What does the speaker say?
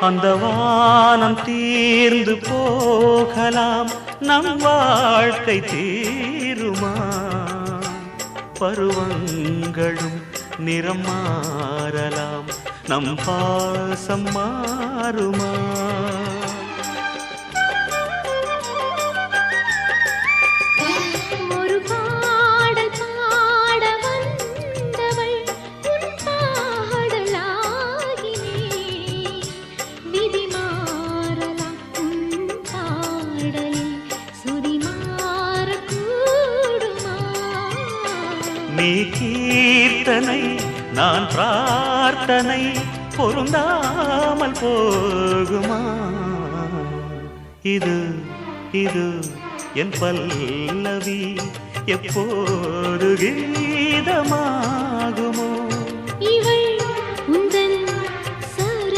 அந்த வானம் தீர்ந்து போகலாம், நம் வாழ்க்கை தீருமா? பருவங்களும் நிறம் மாறலாம், நம் பாசம் மாறுமா? நீ கீர்த்தனை நான் பிரார்த்தனை, பொருந்தாமல் போகுமா? இது இது என் பல்லவி எப்போது கீதமாகுமோ?